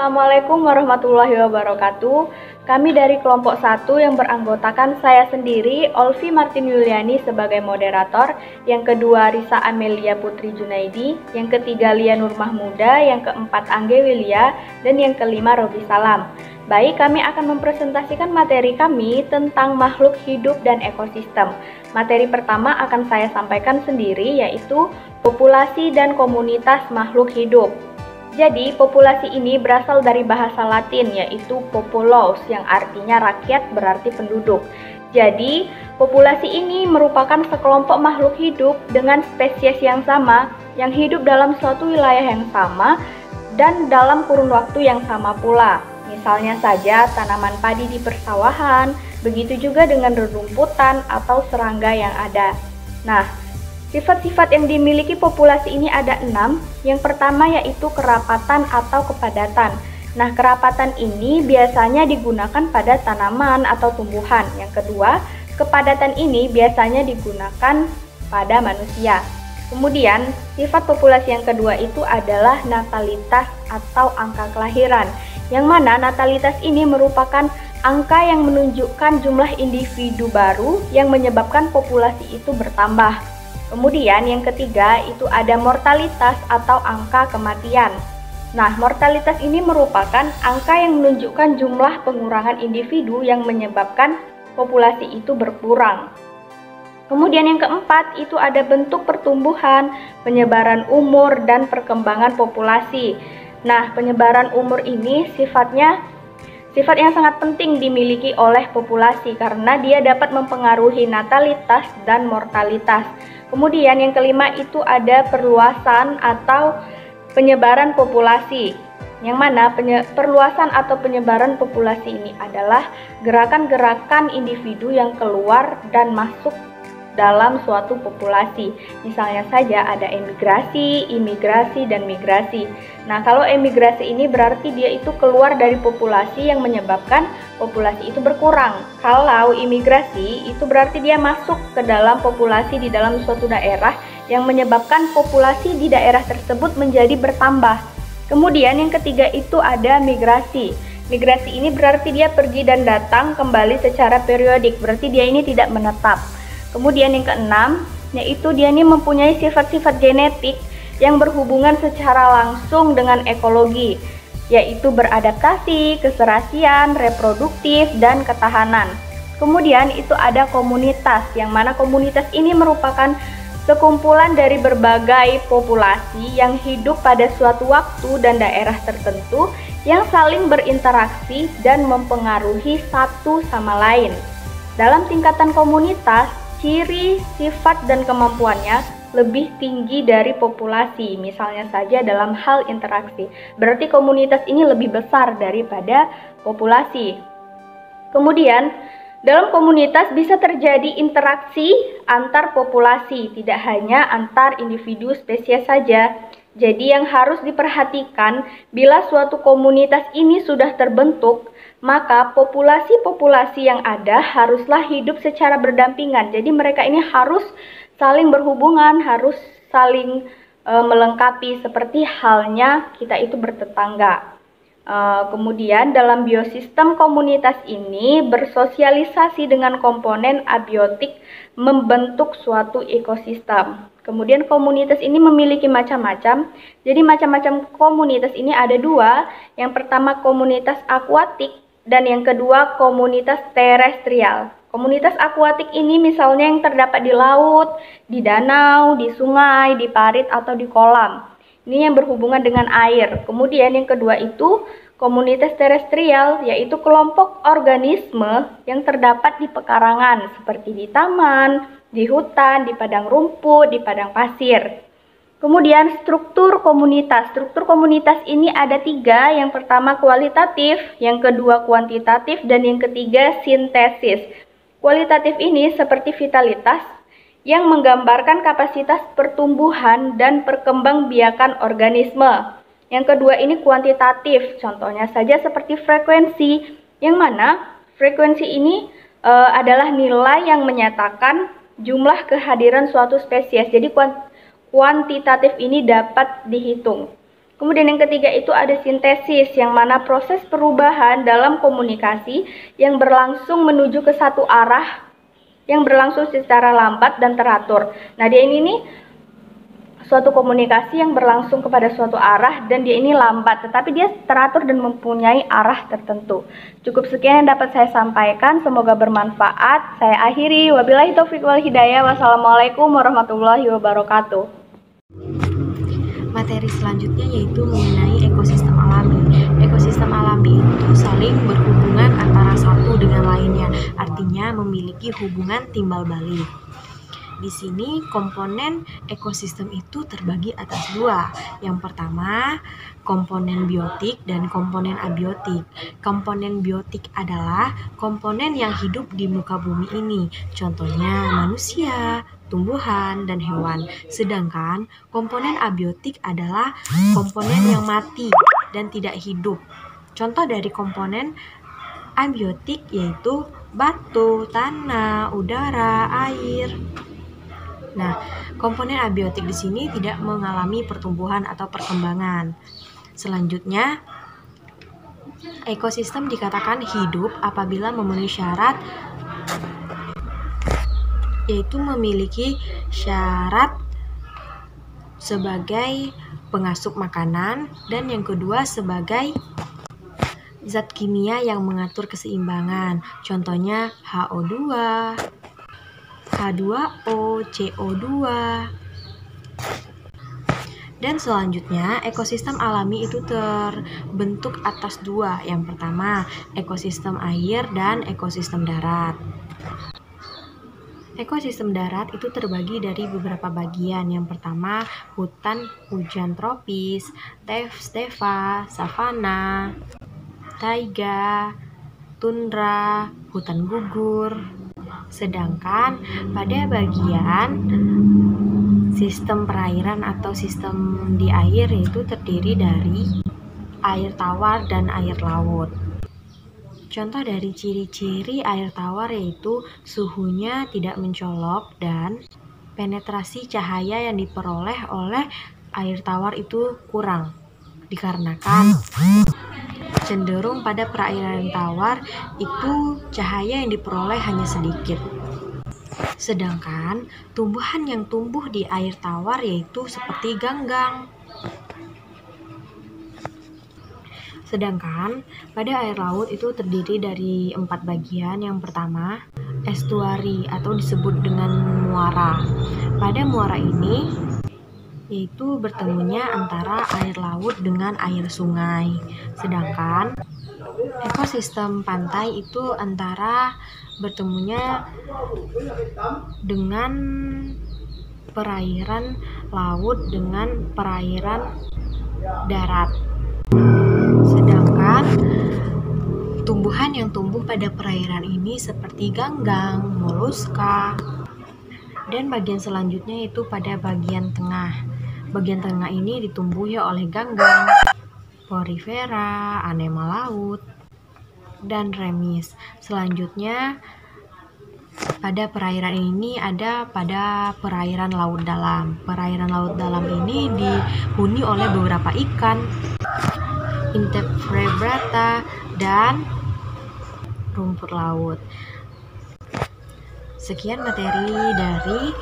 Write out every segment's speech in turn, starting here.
Assalamualaikum warahmatullahi wabarakatuh. Kami dari kelompok 1 yang beranggotakan saya sendiri, Olvi Martin Yuliani sebagai moderator, yang kedua Risa Amelia Putri Junaidi, yang ketiga Lia Nur Mahmuda, yang keempat Angge Wilia, dan yang kelima Robi Salam. Baik, kami akan mempresentasikan materi kami tentang makhluk hidup dan ekosistem. Materi pertama akan saya sampaikan sendiri, yaitu populasi dan komunitas makhluk hidup. Jadi, populasi ini berasal dari bahasa Latin, yaitu populos, yang artinya rakyat berarti penduduk. Jadi, populasi ini merupakan sekelompok makhluk hidup dengan spesies yang sama, yang hidup dalam suatu wilayah yang sama, dan dalam kurun waktu yang sama pula. Misalnya saja tanaman padi di persawahan, begitu juga dengan rerumputan atau serangga yang ada. Nah, sifat-sifat yang dimiliki populasi ini ada 6. Yang pertama yaitu kerapatan atau kepadatan. Nah, kerapatan ini biasanya digunakan pada tanaman atau tumbuhan. Yang kedua, kepadatan ini biasanya digunakan pada manusia. Kemudian, sifat populasi yang kedua itu adalah natalitas atau angka kelahiran. Yang mana natalitas ini merupakan angka yang menunjukkan jumlah individu baru yang menyebabkan populasi itu bertambah. Kemudian yang ketiga itu ada mortalitas atau angka kematian. Nah, mortalitas ini merupakan angka yang menunjukkan jumlah pengurangan individu yang menyebabkan populasi itu berkurang. Kemudian yang keempat itu ada bentuk pertumbuhan, penyebaran umur, dan perkembangan populasi. Nah, penyebaran umur ini sifat yang sangat penting dimiliki oleh populasi karena dia dapat mempengaruhi natalitas dan mortalitas. Kemudian yang kelima itu ada perluasan atau penyebaran populasi. Yang mana perluasan atau penyebaran populasi ini adalah gerakan-gerakan individu yang keluar dan masuk dalam suatu populasi. Misalnya saja ada emigrasi, imigrasi, dan migrasi. Nah, kalau emigrasi ini berarti dia itu keluar dari populasi yang menyebabkan populasi itu berkurang. Kalau imigrasi itu berarti dia masuk ke dalam populasi di dalam suatu daerah yang menyebabkan populasi di daerah tersebut menjadi bertambah. Kemudian yang ketiga itu ada migrasi. Migrasi ini berarti dia pergi dan datang kembali secara periodik, berarti dia ini tidak menetap. Kemudian yang keenam, yaitu dia ini mempunyai sifat-sifat genetik yang berhubungan secara langsung dengan ekologi, yaitu beradaptasi, keserasian, reproduktif, dan ketahanan. Kemudian itu ada komunitas, yang mana komunitas ini merupakan sekumpulan dari berbagai populasi yang hidup pada suatu waktu dan daerah tertentu yang saling berinteraksi dan mempengaruhi satu sama lain. Dalam tingkatan komunitas, ciri, sifat, dan kemampuannya lebih tinggi dari populasi, misalnya saja dalam hal interaksi. Berarti komunitas ini lebih besar daripada populasi. Kemudian, dalam komunitas bisa terjadi interaksi antar populasi, tidak hanya antar individu spesies saja. Jadi yang harus diperhatikan bila suatu komunitas ini sudah terbentuk, maka populasi-populasi yang ada haruslah hidup secara berdampingan. Jadi mereka ini harus saling berhubungan, harus saling melengkapi seperti halnya kita itu bertetangga. Kemudian dalam biosistem komunitas ini bersosialisasi dengan komponen abiotik membentuk suatu ekosistem. Kemudian komunitas ini memiliki macam-macam. Jadi macam-macam komunitas ini ada dua. Yang pertama komunitas akuatik dan yang kedua komunitas terestrial. Komunitas akuatik ini misalnya yang terdapat di laut, di danau, di sungai, di parit atau di kolam. Ini yang berhubungan dengan air. Kemudian yang kedua itu komunitas terestrial, yaitu kelompok organisme yang terdapat di pekarangan seperti di taman, di hutan, di padang rumput, di padang pasir. Kemudian struktur komunitas. Struktur komunitas ini ada 3. Yang pertama kualitatif, yang kedua kuantitatif, dan yang ketiga sintesis. Kualitatif ini seperti vitalitas yang menggambarkan kapasitas pertumbuhan dan perkembangbiakan organisme. Yang kedua ini kuantitatif, contohnya saja seperti frekuensi, yang mana frekuensi ini adalah nilai yang menyatakan jumlah kehadiran suatu spesies. Jadi kuantitatif ini dapat dihitung. Kemudian yang ketiga itu ada sintesis, yang mana proses perubahan dalam komunikasi yang berlangsung menuju ke satu arah, yang berlangsung secara lambat dan teratur. Nah, dia ini nih suatu komunikasi yang berlangsung kepada suatu arah dan dia ini lambat, tetapi dia teratur dan mempunyai arah tertentu. Cukup sekian yang dapat saya sampaikan, semoga bermanfaat. Saya akhiri, wabillahi taufiq wal hidayah. Wassalamualaikum warahmatullahi wabarakatuh. Materi selanjutnya yaitu mengenai ekosistem alami. Ekosistem alami itu saling berhubungan antara satu dengan lainnya, artinya memiliki hubungan timbal balik. Di sini komponen ekosistem itu terbagi atas dua. Yang pertama, komponen biotik dan komponen abiotik. Komponen biotik adalah komponen yang hidup di muka bumi ini, contohnya manusia, tumbuhan, dan hewan. Sedangkan komponen abiotik adalah komponen yang mati dan tidak hidup. Contoh dari komponen abiotik yaitu batu, tanah, udara, air. Nah, komponen abiotik di sini tidak mengalami pertumbuhan atau perkembangan. Selanjutnya, ekosistem dikatakan hidup apabila memenuhi syarat, yaitu memiliki syarat sebagai pengasup makanan, dan yang kedua sebagai zat kimia yang mengatur keseimbangan. Contohnya HO2, H2O, CO2. Dan selanjutnya, ekosistem alami itu terbentuk atas dua. Yang pertama, ekosistem air dan ekosistem darat. Ekosistem darat itu terbagi dari beberapa bagian. Yang pertama, hutan hujan tropis, stepa, savana, taiga, tundra, hutan gugur. Sedangkan pada bagian sistem perairan atau sistem di air itu terdiri dari air tawar dan air laut. Contoh dari ciri-ciri air tawar yaitu suhunya tidak mencolok dan penetrasi cahaya yang diperoleh oleh air tawar itu kurang, dikarenakan cenderung pada perairan tawar itu cahaya yang diperoleh hanya sedikit. Sedangkan tumbuhan yang tumbuh di air tawar yaitu seperti ganggang. Sedangkan pada air laut itu terdiri dari 4 bagian. Yang pertama, estuari atau disebut dengan muara. Pada muara ini yaitu bertemunya antara air laut dengan air sungai. Sedangkan ekosistem pantai itu antara bertemunya dengan perairan laut dengan perairan darat. Sedangkan tumbuhan yang tumbuh pada perairan ini seperti ganggang, moluska, dan bagian selanjutnya itu pada bagian tengah. Bagian tengah ini ditumbuhi oleh ganggang, porifera, anema laut, dan remis. Selanjutnya pada perairan ini ada pada perairan laut dalam. Perairan laut dalam ini dihuni oleh beberapa ikan, invertebrata, dan rumput laut. Sekian materi dari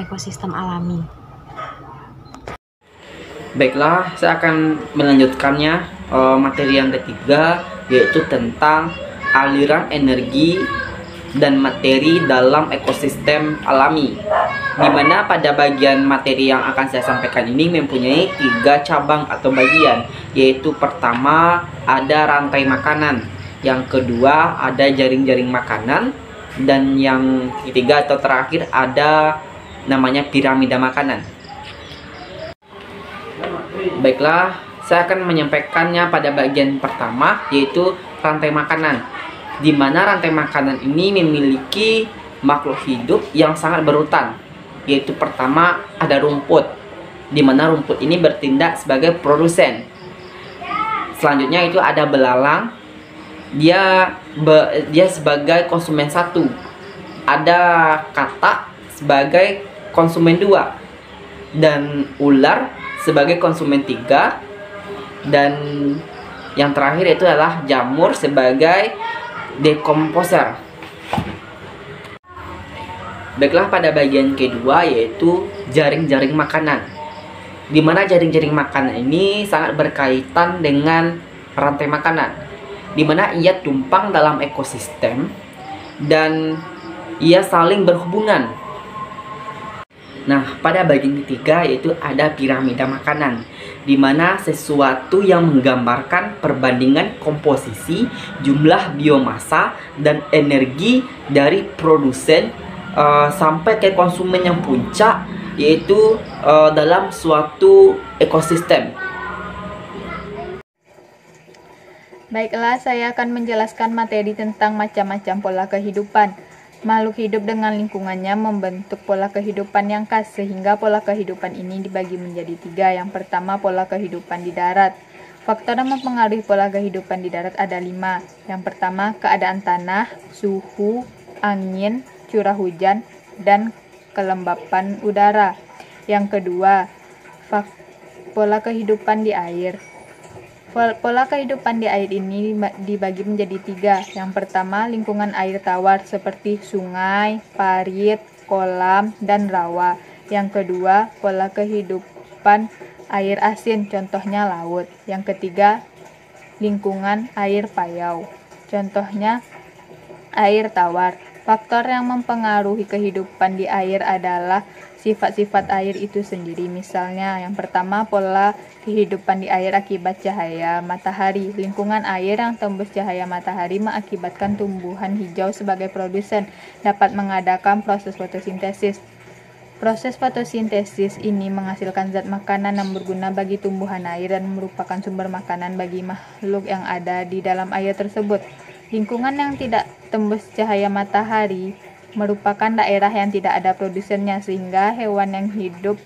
ekosistem alami. Baiklah, saya akan melanjutkannya materi yang ketiga, yaitu tentang aliran energi dan materi dalam ekosistem alami, di mana pada bagian materi yang akan saya sampaikan ini mempunyai 3 cabang atau bagian, yaitu pertama ada rantai makanan, yang kedua ada jaring-jaring makanan, dan yang ketiga atau terakhir ada namanya piramida makanan. Baiklah, saya akan menyampaikannya pada bagian pertama, yaitu rantai makanan, di mana rantai makanan ini memiliki makhluk hidup yang sangat berurutan, yaitu pertama ada rumput, di mana rumput ini bertindak sebagai produsen. Selanjutnya itu ada belalang, dia sebagai konsumen 1. Ada katak sebagai konsumen 2, dan ular sebagai konsumen 3, dan yang terakhir itu adalah jamur sebagai dekomposer. Baiklah, pada bagian kedua yaitu jaring-jaring makanan, di mana jaring-jaring makanan ini sangat berkaitan dengan rantai makanan, di mana ia tumpang dalam ekosistem dan ia saling berhubungan. Nah, pada bagian ketiga yaitu ada piramida makanan, di mana sesuatu yang menggambarkan perbandingan komposisi, jumlah biomasa, dan energi dari produsen sampai ke konsumen yang puncak, yaitu dalam suatu ekosistem. Baiklah, saya akan menjelaskan materi tentang macam-macam pola kehidupan. Makhluk hidup dengan lingkungannya membentuk pola kehidupan yang khas, sehingga pola kehidupan ini dibagi menjadi 3. Yang pertama, pola kehidupan di darat. Faktor yang mempengaruhi pola kehidupan di darat ada 5. Yang pertama, keadaan tanah, suhu, angin, curah hujan, dan kelembapan udara. Yang kedua, pola kehidupan di air. Pola kehidupan di air ini dibagi menjadi 3. Yang pertama, lingkungan air tawar seperti sungai, parit, kolam, dan rawa. Yang kedua, pola kehidupan air asin, contohnya laut. Yang ketiga, lingkungan air payau, contohnya air tawar. Faktor yang mempengaruhi kehidupan di air adalah sifat-sifat air itu sendiri. Misalnya, yang pertama, pola kehidupan di air akibat cahaya matahari. Lingkungan air yang tembus cahaya matahari mengakibatkan tumbuhan hijau sebagai produsen dapat mengadakan proses fotosintesis. Proses fotosintesis ini menghasilkan zat makanan yang berguna bagi tumbuhan air dan merupakan sumber makanan bagi makhluk yang ada di dalam air tersebut. Lingkungan yang tidak tembus cahaya matahari merupakan daerah yang tidak ada produsennya, sehingga hewan yang hidup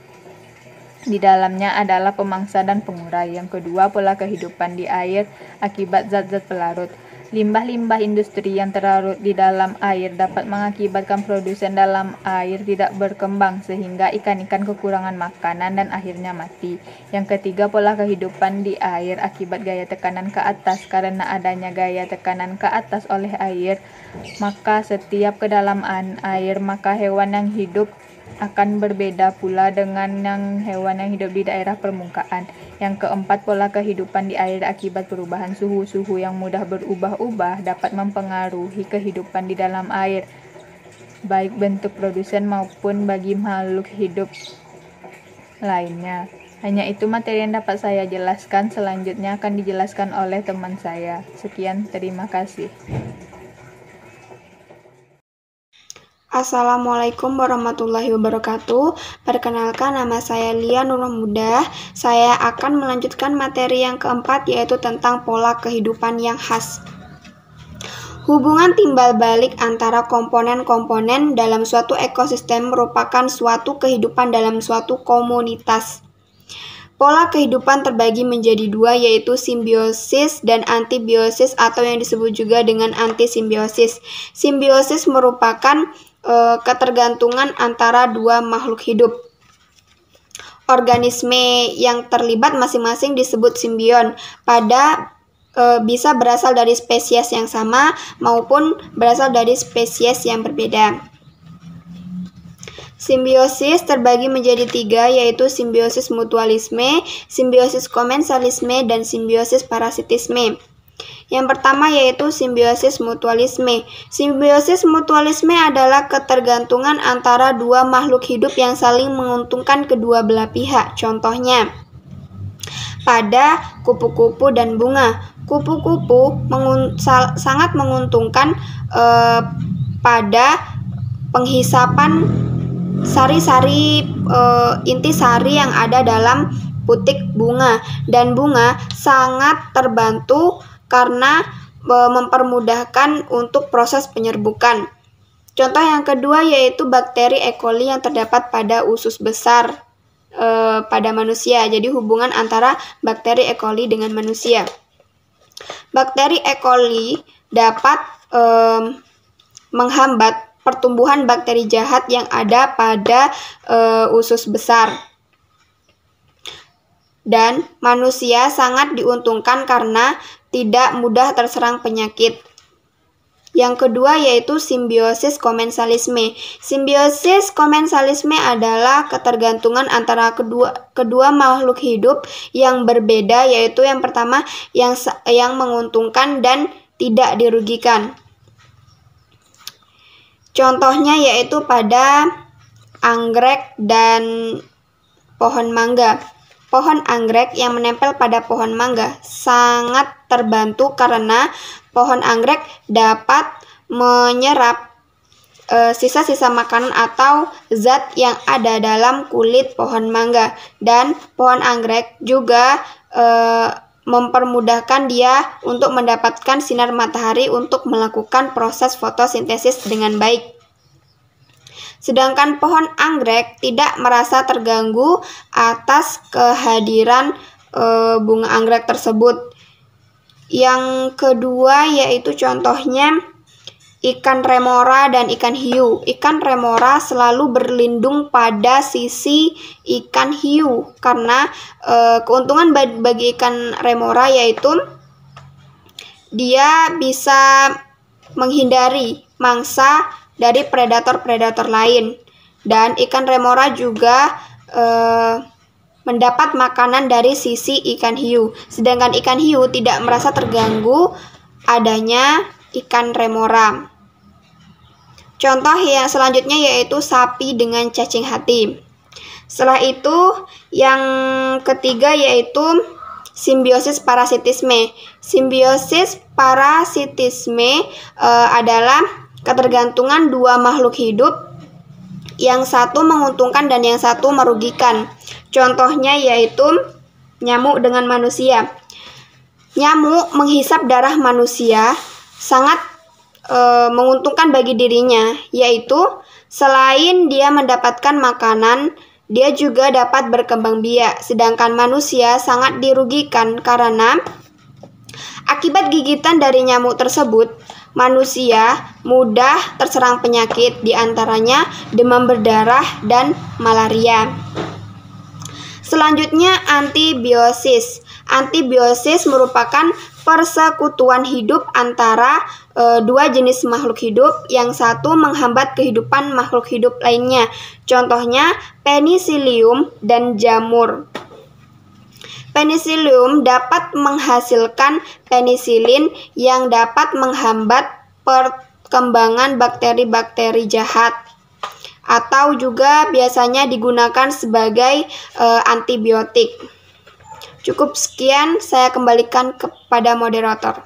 di dalamnya adalah pemangsa dan pengurai. Yang kedua, pola kehidupan di air akibat zat-zat pelarut. Limbah-limbah industri yang terlarut di dalam air dapat mengakibatkan produsen dalam air tidak berkembang, sehingga ikan-ikan kekurangan makanan dan akhirnya mati. Yang ketiga, pola kehidupan di air akibat gaya tekanan ke atas. Karena adanya gaya tekanan ke atas oleh air, maka setiap kedalaman air, maka hewan yang hidup akan berbeda pula dengan hewan yang hidup di daerah permukaan. Yang keempat, pola kehidupan di air akibat perubahan suhu. Suhu yang mudah berubah-ubah dapat mempengaruhi kehidupan di dalam air, baik bentuk produsen maupun bagi makhluk hidup lainnya. Hanya itu materi yang dapat saya jelaskan, selanjutnya akan dijelaskan oleh teman saya. Sekian, terima kasih. Assalamualaikum warahmatullahi wabarakatuh. Perkenalkan, nama saya Lia Nurul Mudah. Saya akan melanjutkan materi yang keempat, yaitu tentang pola kehidupan yang khas. Hubungan timbal balik antara komponen-komponen dalam suatu ekosistem merupakan suatu kehidupan dalam suatu komunitas. Pola kehidupan terbagi menjadi 2, yaitu simbiosis dan antibiosis, atau yang disebut juga dengan antisimbiosis. Simbiosis merupakan ketergantungan antara 2 makhluk hidup. Organisme yang terlibat masing-masing disebut simbion. Bisa berasal dari spesies yang sama maupun berasal dari spesies yang berbeda. Simbiosis terbagi menjadi 3, yaitu simbiosis mutualisme, simbiosis komensalisme, dan simbiosis parasitisme. Yang pertama yaitu simbiosis mutualisme. Simbiosis mutualisme adalah ketergantungan antara 2 makhluk hidup yang saling menguntungkan kedua belah pihak. Contohnya, pada kupu-kupu dan bunga. Kupu-kupu sangat menguntungkan pada penghisapan sari-sari intisari yang ada dalam putik bunga, dan bunga sangat terbantu karena mempermudahkan untuk proses penyerbukan. Contoh yang kedua yaitu bakteri E. coli yang terdapat pada usus besar pada manusia. Jadi hubungan antara bakteri E. coli dengan manusia. Bakteri E. coli dapat menghambat pertumbuhan bakteri jahat yang ada pada usus besar. dan manusia sangat diuntungkan karena tidak mudah terserang penyakit. Yang kedua yaitu simbiosis komensalisme. Simbiosis komensalisme adalah ketergantungan antara kedua makhluk hidup yang berbeda, yaitu yang pertama yang menguntungkan dan tidak dirugikan. Contohnya yaitu pada anggrek dan pohon mangga. Pohon anggrek yang menempel pada pohon mangga sangat terbantu karena pohon anggrek dapat menyerap sisa-sisa makanan atau zat yang ada dalam kulit pohon mangga, dan pohon anggrek juga mempermudahkan dia untuk mendapatkan sinar matahari untuk melakukan proses fotosintesis dengan baik. Sedangkan pohon anggrek tidak merasa terganggu atas kehadiran bunga anggrek tersebut. Yang kedua yaitu contohnya ikan remora dan ikan hiu. Ikan remora selalu berlindung pada sisi ikan hiu karena keuntungan bagi ikan remora yaitu dia bisa menghindari mangsa dari predator-predator lain, dan ikan remora juga mendapat makanan dari sisi ikan hiu, sedangkan ikan hiu tidak merasa terganggu adanya ikan remora. Contoh yang selanjutnya yaitu sapi dengan cacing hati. Setelah itu yang ketiga yaitu simbiosis parasitisme. Simbiosis parasitisme adalah ketergantungan dua makhluk hidup, yang satu menguntungkan dan yang satu merugikan. Contohnya yaitu nyamuk dengan manusia. Nyamuk menghisap darah manusia sangat menguntungkan bagi dirinya, yaitu selain dia mendapatkan makanan, dia juga dapat berkembang biak. Sedangkan manusia sangat dirugikan karena akibat gigitan dari nyamuk tersebut, manusia mudah terserang penyakit, diantaranya demam berdarah dan malaria. Selanjutnya antibiosis. Antibiosis merupakan persekutuan hidup antara dua jenis makhluk hidup, yang satu menghambat kehidupan makhluk hidup lainnya. Contohnya penicillium dan jamur. Penicillium dapat menghasilkan penisilin yang dapat menghambat perkembangan bakteri-bakteri jahat, atau juga biasanya digunakan sebagai antibiotik. Cukup sekian, saya kembalikan kepada moderator.